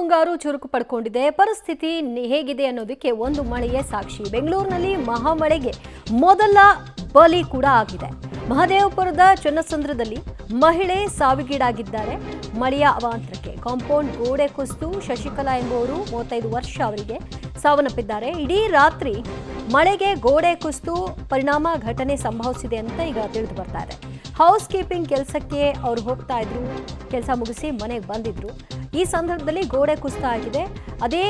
ಮುಂಗಾರು ಚುರುಕು ಪಡ್ಕೊಂಡಿದೆ. ಪರಿಸ್ಥಿತಿ ಹೇಗಿದೆ ಅನ್ನೋದಕ್ಕೆ ಒಂದು ಮಳೆಯೇ ಸಾಕ್ಷಿ. ಬೆಂಗಳೂರಿನಲ್ಲಿ ಮಹಾಮಳೆಗೆ ಮೊದಲ ಬಲಿ ಕೂಡ ಆಗಿದೆ. ಮಹದೇವಪುರದ ಚನ್ನಸಂದ್ರದಲ್ಲಿ ಮಹಿಳೆ ಸಾವಿಗೀಡಾಗಿದ್ದಾರೆ. ಮಳೆಯ ಅವಾಂತರಕ್ಕೆ ಕಾಂಪೌಂಡ್ ಗೋಡೆ ಕುಸಿದು ಶಶಿಕಲಾ ಎಂಬುವರು 35 ವರ್ಷ ಅವರಿಗೆ ಸಾವನ್ನಪ್ಪಿದ್ದಾರೆ. ಇಡೀ ರಾತ್ರಿ ಮಳೆಗೆ ಗೋಡೆ ಕುಸಿದು ಪರಿಣಾಮ ಘಟನೆ ಸಂಭವಿಸಿದೆ ಅಂತ ಈಗ ತಿಳಿದು ಬರ್ತಾ ಇದೆ. ಹೌಸ್ ಕೀಪಿಂಗ್ ಕೆಲಸಕ್ಕೆ ಅವರು ಹೋಗ್ತಾ ಇದ್ರು, ಕೆಲಸ ಮುಗಿಸಿ ಮನೆಗೆ ಬಂದಿದ್ರು. ಈ ಸಂದರ್ಭದಲ್ಲಿ ಗೋಡೆ ಕುಸಿತ ಆಗಿದೆ. ಅದೇ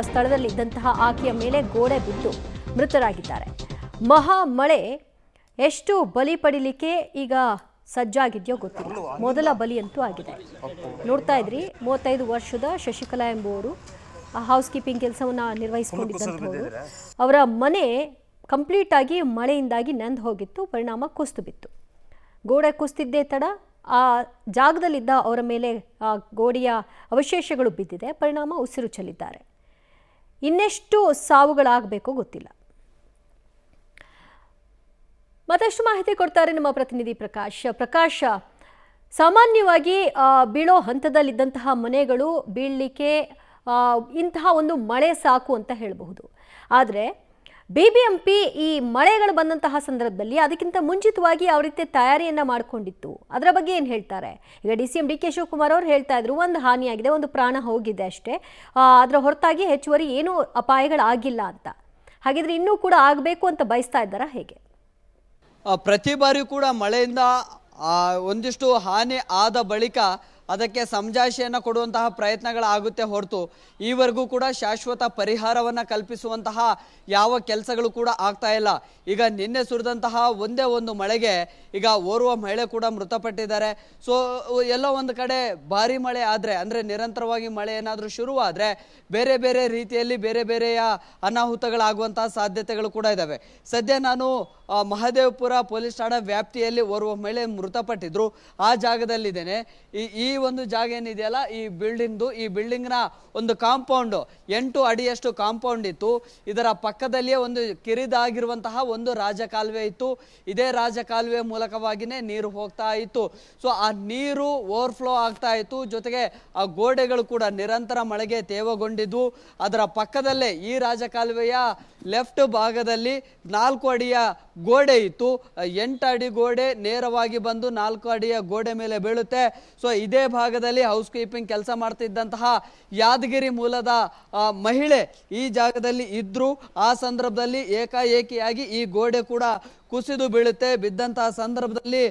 ಸ್ಥಳದಲ್ಲಿ ಇದ್ದಂತಹ ಆಕೆಯ ಮೇಲೆ ಗೋಡೆ ಬಿದ್ದು ಮೃತರಾಗಿದ್ದಾರೆ. ಮಹಾ ಮಳೆ ಎಷ್ಟು ಬಲಿ ಪಡಿಲಿಕ್ಕೆ ಈಗ ಸಜ್ಜಾಗಿದೆಯೋ ಗೊತ್ತಿಲ್ಲ. ಮೊದಲ ಬಲಿ ಅಂತೂ ಆಗಿದೆ. ನೋಡ್ತಾ ಇದ್ರಿ, 35 ವರ್ಷದ ಶಶಿಕಲಾ ಎಂಬುವರು ಹೌಸ್ ಕೀಪಿಂಗ್ ಕೆಲಸವನ್ನು ನಿರ್ವಹಿಸಿಕೊಂಡಿದ್ದಂಥವರು. ಅವರ ಮನೆ ಕಂಪ್ಲೀಟ್ ಆಗಿ ಮಳೆಯಿಂದಾಗಿ ನೆಂದು ಹೋಗಿತ್ತು. ಪರಿಣಾಮ ಕುಸಿದು ಬಿತ್ತು. ಗೋಡೆ ಕುಸಿದಿದ್ದೇ ತಡ ಆ ಜಾಗದಲ್ಲಿದ್ದ ಅವರ ಮೇಲೆ ಆ ಗೋಡೆಯ ಅವಶೇಷಗಳು ಬಿದ್ದಿದೆ. ಪರಿಣಾಮ ಉಸಿರು ಚೆಲ್ಲಿದ್ದಾರೆ. ಇನ್ನೆಷ್ಟು ಸಾವುಗಳಾಗಬೇಕೋ ಗೊತ್ತಿಲ್ಲ. ಮತ್ತಷ್ಟು ಮಾಹಿತಿ ಕೊಡ್ತಾರೆ ನಮ್ಮ ಪ್ರತಿನಿಧಿ ಪ್ರಕಾಶ್. ಸಾಮಾನ್ಯವಾಗಿ ಬೀಳೋ ಹಂತದಲ್ಲಿದ್ದಂತಹ ಮನೆಗಳು ಬೀಳಲಿಕ್ಕೆ ಇಂತಹ ಒಂದು ಮಳೆ ಸಾಕು ಅಂತ ಹೇಳಬಹುದು. ಆದರೆ BBMP ಈ ಮಳೆಗಳು ಬಂದಂತಹ ಸಂದರ್ಭದಲ್ಲಿ ಅದಕ್ಕಿಂತ ಮುಂಚಿತವಾಗಿ ಯಾವ ರೀತಿ ತಯಾರಿಯನ್ನ ಮಾಡಿಕೊಂಡಿತ್ತು, ಅದರ ಬಗ್ಗೆ ಏನು ಹೇಳ್ತಾರೆ? ಈಗ DCM DK ಶಿವಕುಮಾರ್ ಅವರು ಹೇಳ್ತಾ ಇದ್ರು, ಒಂದು ಹಾನಿಯಾಗಿದೆ, ಒಂದು ಪ್ರಾಣ ಹೋಗಿದೆ ಅಷ್ಟೇ, ಅದರ ಹೊರತಾಗಿ ಹೆಚ್ಚುವರಿ ಏನೂ ಅಪಾಯಗಳಾಗಿಲ್ಲ ಅಂತ. ಹಾಗಿದ್ರೆ ಇನ್ನೂ ಕೂಡ ಆಗಬೇಕು ಅಂತ ಬಯಸ್ತಾ ಇದ್ದಾರಾ ಹೇಗೆ? ಪ್ರತಿ ಬಾರಿಯೂ ಕೂಡ ಮಳೆಯಿಂದ ಒಂದಿಷ್ಟು ಹಾನಿ ಆದ ಬಳಿಕ ಅದಕ್ಕೆ ಸಮಜಾಯಿಷಿಯನ್ನು ಕೊಡುವಂತಹ ಪ್ರಯತ್ನಗಳಾಗುತ್ತೆ ಹೊರತು ಈವರೆಗೂ ಕೂಡ ಶಾಶ್ವತ ಪರಿಹಾರವನ್ನು ಕಲ್ಪಿಸುವಂತಹ ಯಾವ ಕೆಲಸಗಳು ಕೂಡ ಆಗ್ತಾ ಇಲ್ಲ. ಈಗ ನಿನ್ನೆ ಸುರಿದಂತಹ ಒಂದೇ ಒಂದು ಮಳೆಗೆ ಈಗ ಓರ್ವ ಮಹಿಳೆ ಕೂಡ ಮೃತಪಟ್ಟಿದ್ದಾರೆ. ಸೊ ಎಲ್ಲೋ ಒಂದು ಕಡೆ ಭಾರಿ ಮಳೆ ಆದರೆ, ಅಂದರೆ ನಿರಂತರವಾಗಿ ಮಳೆ ಏನಾದರೂ ಶುರುವಾದರೆ ಬೇರೆ ಬೇರೆ ರೀತಿಯಲ್ಲಿ ಬೇರೆ ಬೇರೆಯ ಅನಾಹುತಗಳಾಗುವಂತಹ ಸಾಧ್ಯತೆಗಳು ಕೂಡ ಇದ್ದಾವೆ. ಸದ್ಯ ನಾನು ಮಹದೇವಪುರ ಪೊಲೀಸ್ ಠಾಣಾ ವ್ಯಾಪ್ತಿಯಲ್ಲಿ ಓರ್ವ ಮಹಿಳೆ ಮೃತಪಟ್ಟಿದ್ರು, ಆ ಜಾಗದಲ್ಲಿದ್ದೇನೆ. ಈ ಒಂದು ಜಾಗ ಏನಿದೆಯಲ್ಲ, ಈ ಬಿಲ್ಡಿಂಗ್ನ ಒಂದು ಕಾಂಪೌಂಡ್ 8 ಅಡಿಯಷ್ಟು ಕಾಂಪೌಂಡ್ ಇತ್ತು. ಇದರ ಪಕ್ಕದಲ್ಲಿಯೇ ಒಂದು ಕಿರಿದಾಗಿರುವಂತಹ ಒಂದು ರಾಜಕಾಲುವೆ ಇತ್ತು. ಇದೇ ರಾಜಕಾಲುವೆ ಮೂಲಕವಾಗಿಯೇ ನೀರು ಹೋಗ್ತಾ ಇತ್ತು. ಸೊ ಆ ನೀರು ಓವರ್ಫ್ಲೋ ಆಗ್ತಾ ಇತ್ತು. ಜೊತೆಗೆ ಆ ಗೋಡೆಗಳು ಕೂಡ ನಿರಂತರ ಮಳೆಗೆ ತೇವಗೊಂಡಿದ್ವು. ಅದರ ಪಕ್ಕದಲ್ಲೇ ಈ ರಾಜಕಾಲುವೆಯ ಲೆಫ್ಟ್ ಭಾಗದಲ್ಲಿ 4 ಅಡಿಯ ಗೋಡೆ ಇತ್ತು. 8 ಅಡಿ ಗೋಡೆ ನೇರವಾಗಿ ಬಂದು 4 ಅಡಿಯ ಗೋಡೆ ಮೇಲೆ ಬೀಳುತ್ತೆ. ಸೊ ಇದೇ ಭಾಗದಲ್ಲಿ ಹೌಸ್ ಕೀಪಿಂಗ್ ಕೆಲಸ ಮಾಡ್ತಿದ್ದಂತಹ ಯಾದಗಿರಿ ಮೂಲದ ಮಹಿಳೆ ಈ ಜಾಗದಲ್ಲಿ ಇದ್ರು. ಆ ಸಂದರ್ಭದಲ್ಲಿ ಏಕಾಏಕಿಯಾಗಿ ಈ ಗೋಡೆ ಕೂಡ ಕುಸಿದು ಬೀಳುತ್ತೆ. ಬಿದ್ದಂತಹ ಸಂದರ್ಭದಲ್ಲಿ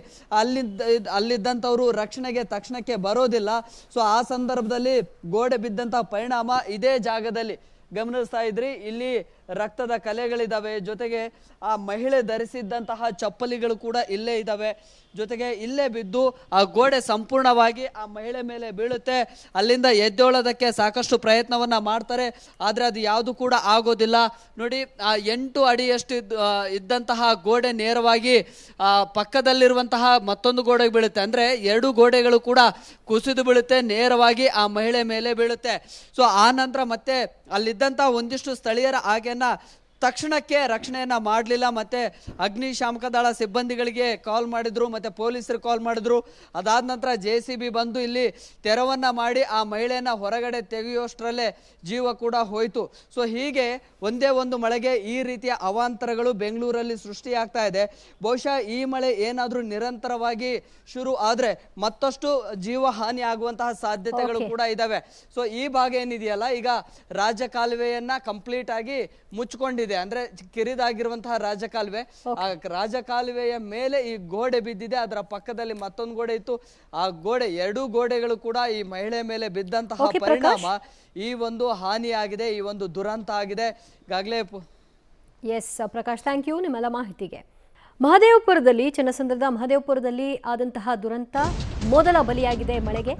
ಅಲ್ಲಿದ್ದಂಥವರು ರಕ್ಷಣೆಗೆ ತಕ್ಷಣಕ್ಕೆ ಬರೋದಿಲ್ಲ. ಸೊ ಆ ಸಂದರ್ಭದಲ್ಲಿ ಗೋಡೆ ಬಿದ್ದಂತಹ ಪರಿಣಾಮ ಇದೇ ಜಾಗದಲ್ಲಿ ಗಮನಿಸ್ತಾ ಇದ್ರಿ, ಇಲ್ಲಿ ರಕ್ತದ ಕಲೆಗಳಿದ್ದಾವೆ. ಜೊತೆಗೆ ಆ ಮಹಿಳೆ ಧರಿಸಿದ್ದಂತಹ ಚಪ್ಪಲಿಗಳು ಕೂಡ ಇಲ್ಲೇ ಇದ್ದಾವೆ. ಜೊತೆಗೆ ಇಲ್ಲೇ ಬಿದ್ದು ಆ ಗೋಡೆ ಸಂಪೂರ್ಣವಾಗಿ ಆ ಮಹಿಳೆ ಮೇಲೆ ಬೀಳುತ್ತೆ. ಅಲ್ಲಿಂದ ಎದ್ದೇಳೋದಕ್ಕೆ ಸಾಕಷ್ಟು ಪ್ರಯತ್ನವನ್ನ ಮಾಡ್ತಾರೆ, ಆದರೆ ಅದು ಯಾವುದು ಕೂಡ ಆಗೋದಿಲ್ಲ. ನೋಡಿ, ಆ 8 ಅಡಿಯಷ್ಟು ಇದ್ದಂತಹ ಗೋಡೆ ನೇರವಾಗಿ ಪಕ್ಕದಲ್ಲಿರುವಂತಹ ಮತ್ತೊಂದು ಗೋಡೆಗೆ ಬೀಳುತ್ತೆ. ಅಂದರೆ 2 ಗೋಡೆಗಳು ಕೂಡ ಕುಸಿದು ಬೀಳುತ್ತೆ, ನೇರವಾಗಿ ಆ ಮಹಿಳೆ ಮೇಲೆ ಬೀಳುತ್ತೆ. ಸೊ ಆ ನಂತರ ಮತ್ತೆ ಅಲ್ಲಿದ್ದಂತಹ ಒಂದಿಷ್ಟು ಸ್ಥಳೀಯರ ಆಕೆಯನ್ನ ತಕ್ಷಣಕ್ಕೆ ರಕ್ಷಣೆಯನ್ನ ಮಾಡಲಿಲ್ಲ. ಮತ್ತೆ ಅಗ್ನಿಶಾಮಕ ದಳ ಸಿಬ್ಬಂದಿಗಳಿಗೆ ಕಾಲ್ ಮಾಡಿದ್ರು, ಮತ್ತೆ ಪೊಲೀಸರು ಕಾಲ್ ಮಾಡಿದ್ರು. ಅದಾದ ನಂತರ JCB ಬಂದು ಇಲ್ಲಿ ತೆರವನ್ನ ಮಾಡಿ ಆ ಮಹಿಳೆಯನ್ನ ಹೊರಗಡೆ ತೆಗೆಯುವಷ್ಟರಲ್ಲೇ ಜೀವ ಕೂಡ ಹೋಯಿತು. ಸೊ ಹೀಗೆ ಒಂದೇ ಒಂದು ಮಳೆಗೆ ಈ ರೀತಿಯ ಅವಾಂತರಗಳು ಬೆಂಗಳೂರಲ್ಲಿ ಸೃಷ್ಟಿಯಾಗ್ತಾ ಇದೆ. ಬಹುಶಃ ಈ ಮಳೆ ಏನಾದರೂ ನಿರಂತರವಾಗಿ ಶುರು ಆದರೆ ಮತ್ತಷ್ಟು ಜೀವ ಹಾನಿ ಆಗುವಂತಹ ಸಾಧ್ಯತೆಗಳು ಕೂಡ ಇದಾವೆ. ಸೊ ಈ ಭಾಗ ಏನಿದೆಯಲ್ಲ, ಈಗ ರಾಜಕಾಲುವೆಯನ್ನ ಕಂಪ್ಲೀಟ್ ಆಗಿ ಮುಚ್ಕೊಂಡಿದೆ. ಅಂದ್ರೆ ಕಿರಿದಾಗಿರುವಂತಹ ರಾಜಕಾಲುವೆ, ಆ ರಾಜಕಾಲುವೆಯ ಮೇಲೆ ಈ ಗೋಡೆ ಬಿದ್ದಿದೆ. ಅದರ ಪಕ್ಕದಲ್ಲಿ ಮತ್ತೊಂದು ಗೋಡೆ ಇತ್ತು. ಆ ಗೋಡೆ 2 ಗೋಡೆಗಳು ಕೂಡ ಈ ಮಹಿಳೆ ಮೇಲೆ ಬಿದ್ದಂತಹ ಪರಿಣಾಮ ಈ ಒಂದು ಹಾನಿಯಾಗಿದೆ, ಈ ಒಂದು ದುರಂತ ಆಗಿದೆ. ಈಗಾಗಲೇ ಎಸ್ ಪ್ರಕಾಶ್, ಥ್ಯಾಂಕ್ ಯು ನಿಮ್ಮೆಲ್ಲ ಮಾಹಿತಿಗೆ. ಮಹದೇವಪುರದಲ್ಲಿ, ಚನ್ನಸಂದ್ರದ ಮಹದೇವಪುರದಲ್ಲಿ ಆದಂತಹ ದುರಂತ ಮೊದಲ ಬಲಿಯಾಗಿದೆ ಮಳೆಗೆ.